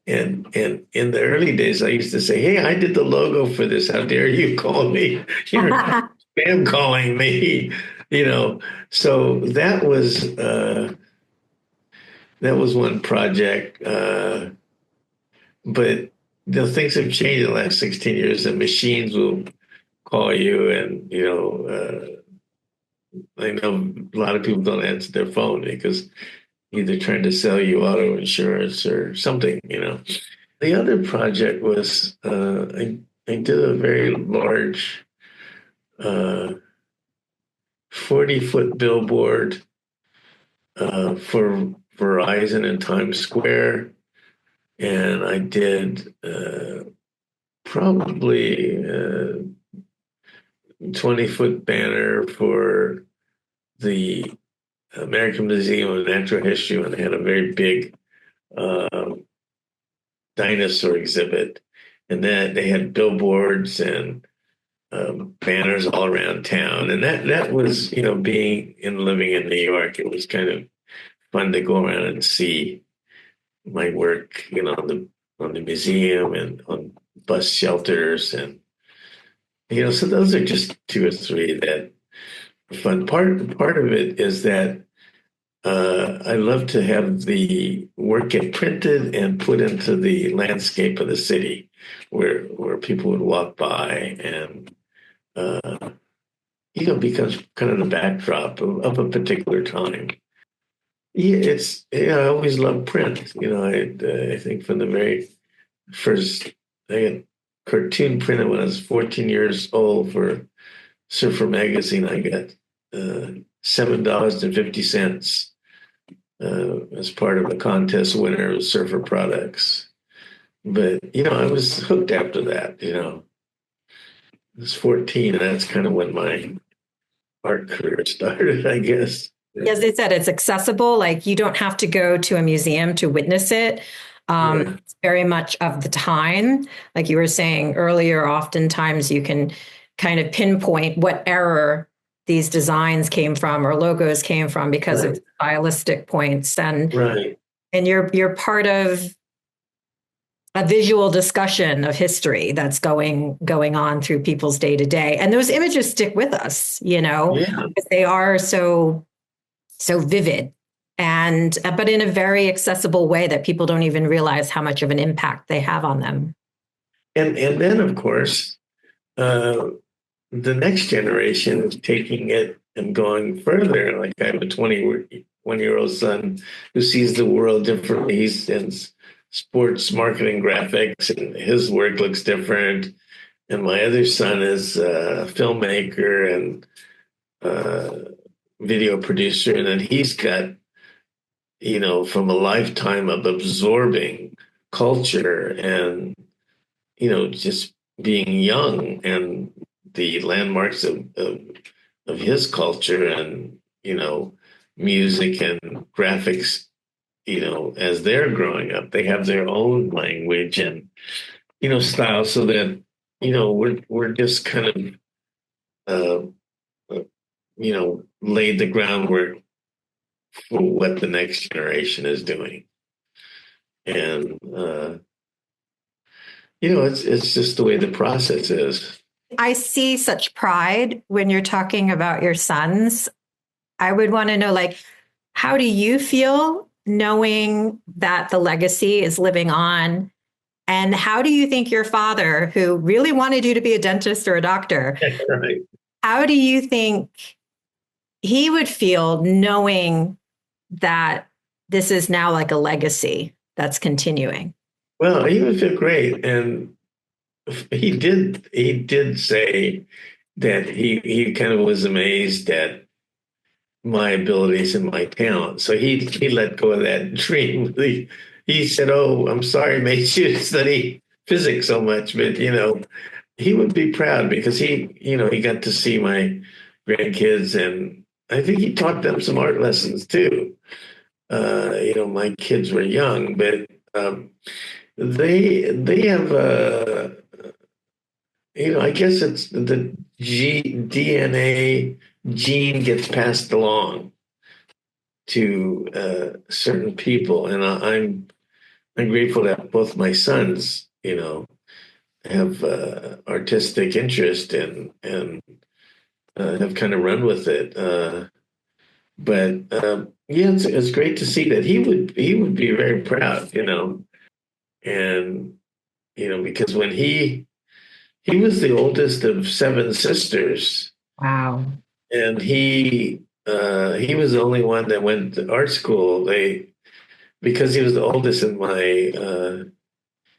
And in the early days, I used to say, hey, I did the logo for this. How dare you call me? You're spam calling me, you know. So that was one project. But things have changed in the last 16 years. The machines will call you, and I know a lot of people don't answer their phone because either trying to sell you auto insurance or something, you know. The other project was I did a very large 40-foot billboard for Verizon in Times Square, and I did probably 20-foot banner for the American Museum of Natural History when they had a very big uh, dinosaur exhibit, and then they had billboards and banners all around town, and that was being and living in New York. It was kind of fun to go around and see my work, on the museum and on bus shelters, and so those are just two or three that fun. Part of it is that I love to have the work get printed and put into the landscape of the city, where people would walk by, and uh, becomes kind of the backdrop of a particular time. Yeah, I always loved print. I think from the very first, I had cartoon printed when I was 14 years old for Surfer magazine. I got $7.50 as part of a contest winner of Surfer products. But I was hooked after that. I was 14, and that's kind of when my art career started, I guess. As they said, it's accessible. Like you don't have to go to a museum to witness it. Right. It's very much of the time. Like you were saying earlier, oftentimes you can kind of pinpoint what era these designs came from or logos came from because Right. of stylistic points. Right. And you're part of a visual discussion of history that's going on through people's day to day. And those images stick with us, Yeah. because they are so vivid and but in a very accessible way that people don't even realize how much of an impact they have on them. And then of course, uh, the next generation is taking it and going further. Like I have a 21-year-old son who sees the world differently. He's in sports marketing graphics, and his work looks different. And my other son is a filmmaker and video producer, and then he's got, from a lifetime of absorbing culture and, just being young and the landmarks of his culture and, music and graphics, as they're growing up, they have their own language and, style, so that, we're just kind of, laid the groundwork for what the next generation is doing. And, it's just the way the process is. I see such pride when you're talking about your sons. I would want to know, like, how do you feel knowing that the legacy is living on? And how do you think your father, who really wanted you to be a dentist or a doctor, Right. how do you think he would feel knowing that this is now like a legacy that's continuing? Well, he would feel great. And he did say that he kind of was amazed at my abilities and my talent. So he let go of that dream. He said, "Oh, I'm sorry, made you study physics so much," but he would be proud because he got to see my grandkids, and I think he taught them some art lessons too. My kids were young, but they have I guess it's the DNA gene gets passed along to certain people, and I'm grateful that both my sons, have artistic interest and have kind of run with it. But yeah, it's great to see that he would be very proud, and because when he was the oldest of seven sisters, Wow. and he was the only one that went to art school. They Because he was the oldest, and my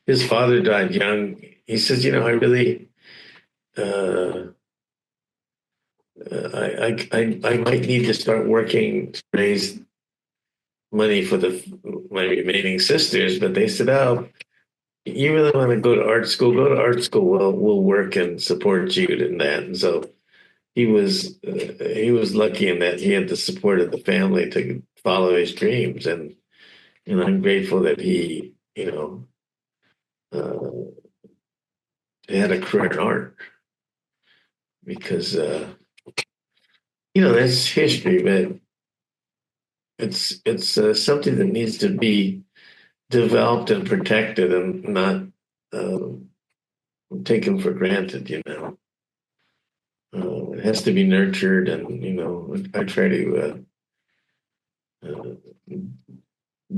his father died young. He says, I really uh, I might need to start working to raise money for my remaining sisters. But they said, "Oh, you really want to go to art school? Go to art school. We'll work and support you in that." And so he was lucky in that he had the support of the family to follow his dreams, and I'm grateful that he uh, had a career in art because that's history, but it's something that needs to be developed and protected and not uh, taken for granted. It has to be nurtured, and I try to uh,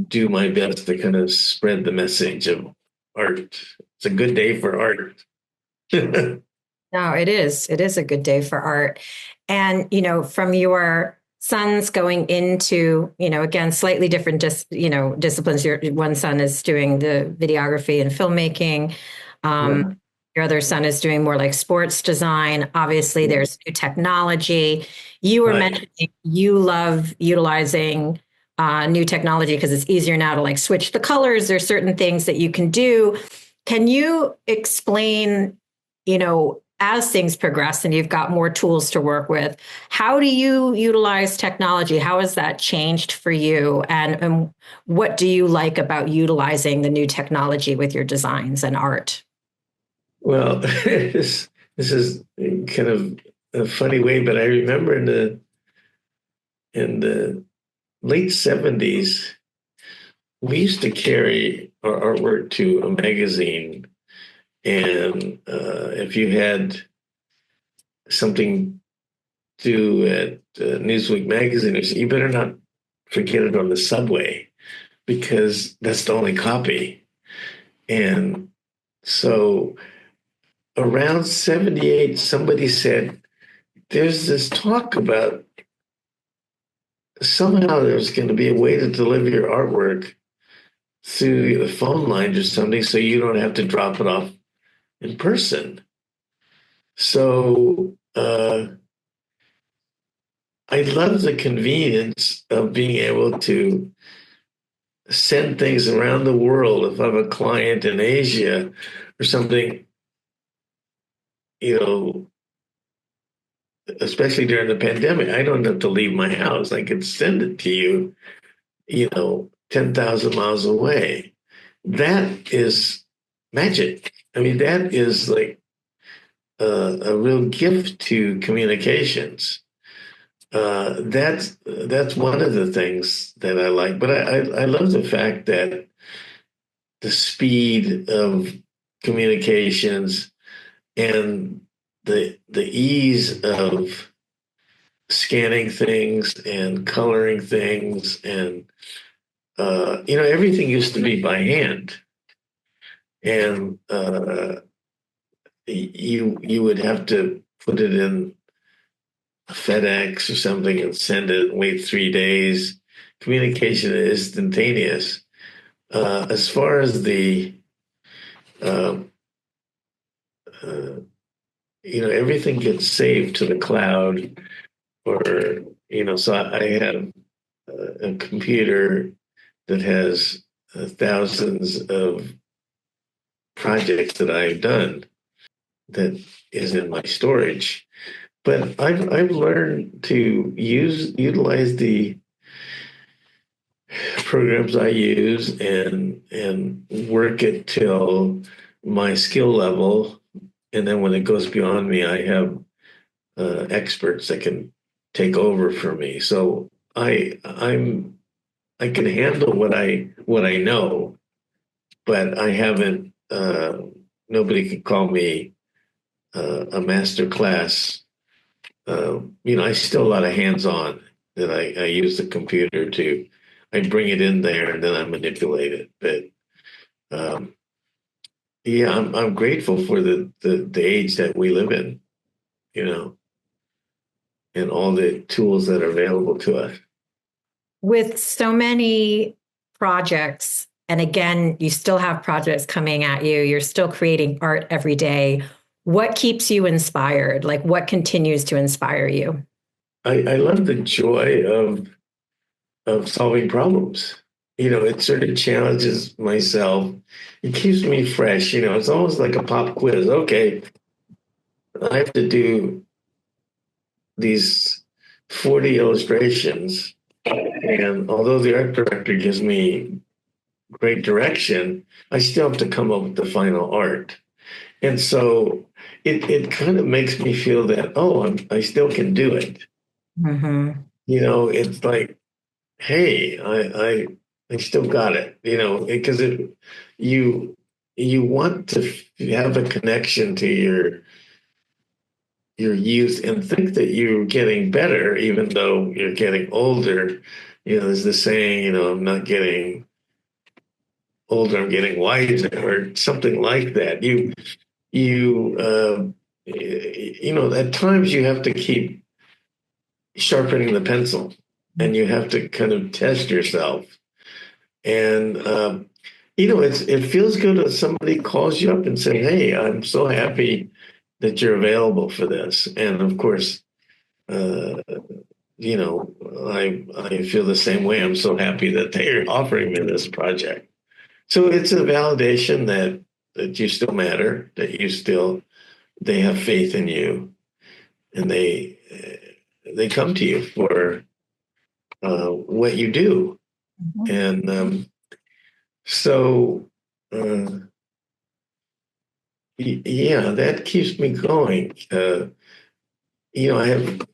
do my best to kind of spread the message of art. It's a good day for art. No, it is. It is a good day for art. And, from your sons going into, again, slightly different, disciplines. One son is doing the videography and filmmaking. Um, Yeah, your other son is doing more like sports design. Obviously, there's new technology. You were right. mentioning you love utilizing new technology because it's easier now to like switch the colors. There's certain things that you can do. Can you explain, as things progress and you've got more tools to work with, how do you utilize technology? How has that changed for you? And what do you like about utilizing the new technology with your designs and art? Well, this is kind of a funny way, but I remember in the late '70s, we used to carry our artwork to a magazine, and if you had something due at Newsweek magazine, you better not forget it on the subway because that's the only copy. And so around '78, somebody said, there's this talk about somehow there's going to be a way to deliver your artwork through the phone lines or something so you don't have to drop it off in person. So I love the convenience of being able to send things around the world. If I have a client in Asia or something, you know, especially during the pandemic, I don't have to leave my house. I can send it to you, 10,000 miles away. That is magic. I mean, that is like a real gift to communications. That's one of the things that I like. But I love the fact that the speed of communications and the ease of scanning things and coloring things and everything used to be by hand, and you would have to put it in FedEx or something and send it and wait 3 days. Communication is instantaneous. As far as the um, uh, everything gets saved to the cloud, or so I have a computer that has thousands of projects that I've done that is in my storage. But I've learned to utilize the programs I use and work it till my skill level And then when it goes beyond me, I have experts that can take over for me. So I can handle what I know, but I haven't. Nobody could call me a master class. I still a lot of hands on that I use the computer to. I bring it in there and then I manipulate it. But yeah, I'm grateful for the age that we live in. You know, and all the tools that are available to us. With so many projects, and again, you still have projects coming at you, you're still creating art every day. What keeps you inspired? Like, what continues to inspire you? I love the joy of solving problems. It sort of challenges myself. It keeps me fresh. It's almost like a pop quiz. Okay, I have to do these 40 illustrations. And although the art director gives me great direction, I still have to come up with the final art. And so it kind of makes me feel that, oh, I still can do it. Mm-hmm. It's like, hey, I still got it, because you you want to have a connection to your youth and think that you're getting better, even though you're getting older. There's the saying, I'm not getting older, I'm getting wiser, or something like that. At times you have to keep sharpening the pencil, and you have to kind of test yourself. And it feels good when somebody calls you up and say, "Hey, I'm so happy that you're available for this." And of course, uh, I feel the same way. I'm so happy that they're offering me this project. So it's a validation that you still matter, that they have faith in you, and they come to you for what you do. And so, uh, yeah, that keeps me going. I have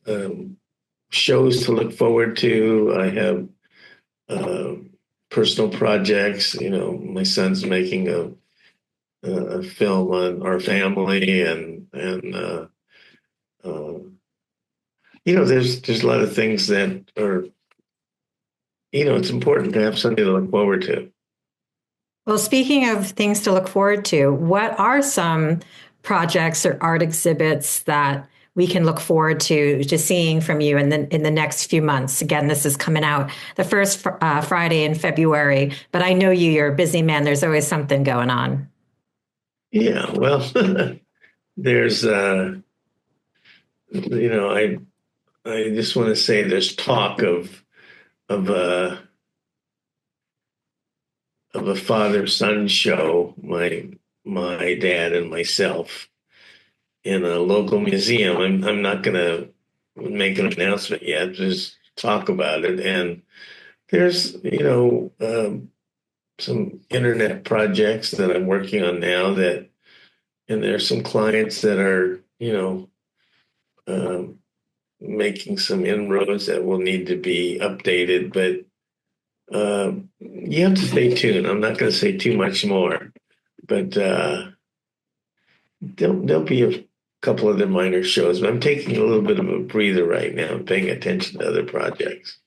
shows to look forward to. I have uh, personal projects. My son's making a film on our family, and uh, there's a lot of things that are. It's important to have something to look forward to. Well, speaking of things to look forward to, what are some projects or art exhibits that we can look forward to seeing from you in the next few months? Again, this is coming out the first Friday in February, but I know you're a busy man. There's always something going on. Yeah, well, there's I just want to say there's talk of a father-son show, my dad and myself, in a local museum. I'm not going to make an announcement yet. Just talk about it. And there's some internet projects that I'm working on now, and there's some clients that are um, making some inroads that will need to be updated. But you have to stay tuned. I'm not going to say too much more, but there'll be a couple of the minor shows. But I'm taking a little bit of a breather right now. I'm paying attention to other projects.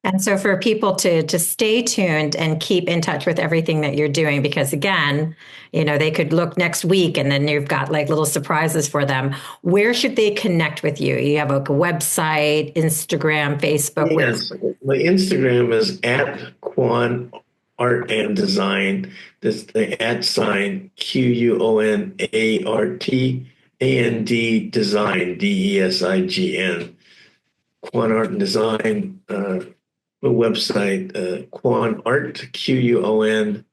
And so for people to stay tuned and keep in touch with everything that you're doing, because again, they could look next week and then you've got like little surprises for them. Where should they connect with you? You have a website, Instagram, Facebook. Yes, my Instagram is at Quon Art and Design. That's the at sign QUONARTAND Design DESIGN. Quon Art and Design. The website Quon Art QUONART.com,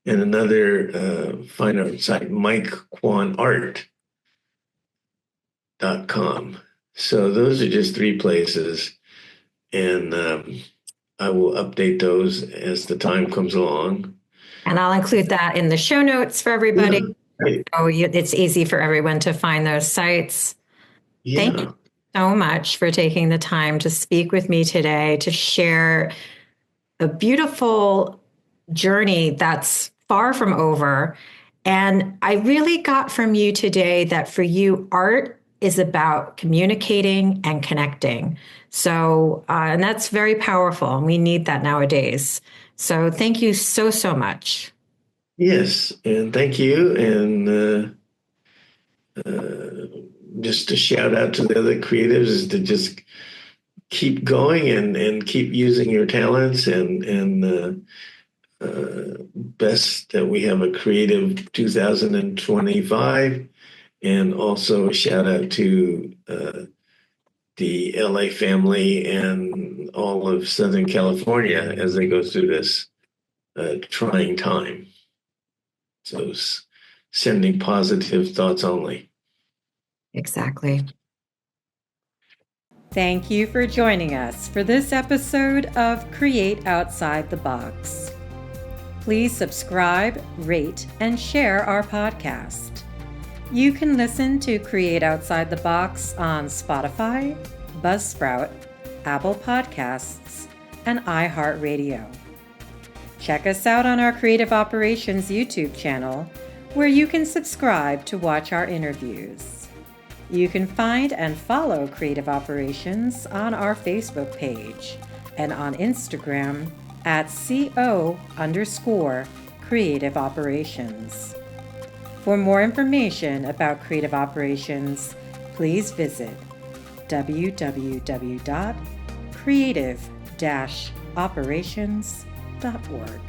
and another fine art site MikeQuonArt.com. So those are just three places, and I will update those as the time comes along. And I'll include that in the show notes for everybody. Yeah. Right. So it's easy for everyone to find those sites. Thank you Yeah. so much for taking the time to speak with me today, to share a beautiful journey that's far from over. And I really got from you today that for you, art is about communicating and connecting. So, and that's very powerful. And we need that nowadays. So, thank you so, so much. Yes. And thank you. And just a shout out to the other creatives is to just keep going and keep using your talents and best that we have a creative 2025. And also a shout out to the LA family and all of Southern California as they go through this trying time. So sending positive thoughts only. Exactly. Thank you for joining us for this episode of Create Outside the Box. Please subscribe, rate, and share our podcast. You can listen to Create Outside the Box on Spotify, Buzzsprout, Apple Podcasts, and iHeartRadio. Check us out on our Creative Operations YouTube channel, where you can subscribe to watch our interviews. You can find and follow Creative Operations on our Facebook page and on Instagram at @CO_Creative Operations. For more information about Creative Operations, please visit www.creative-operations.org.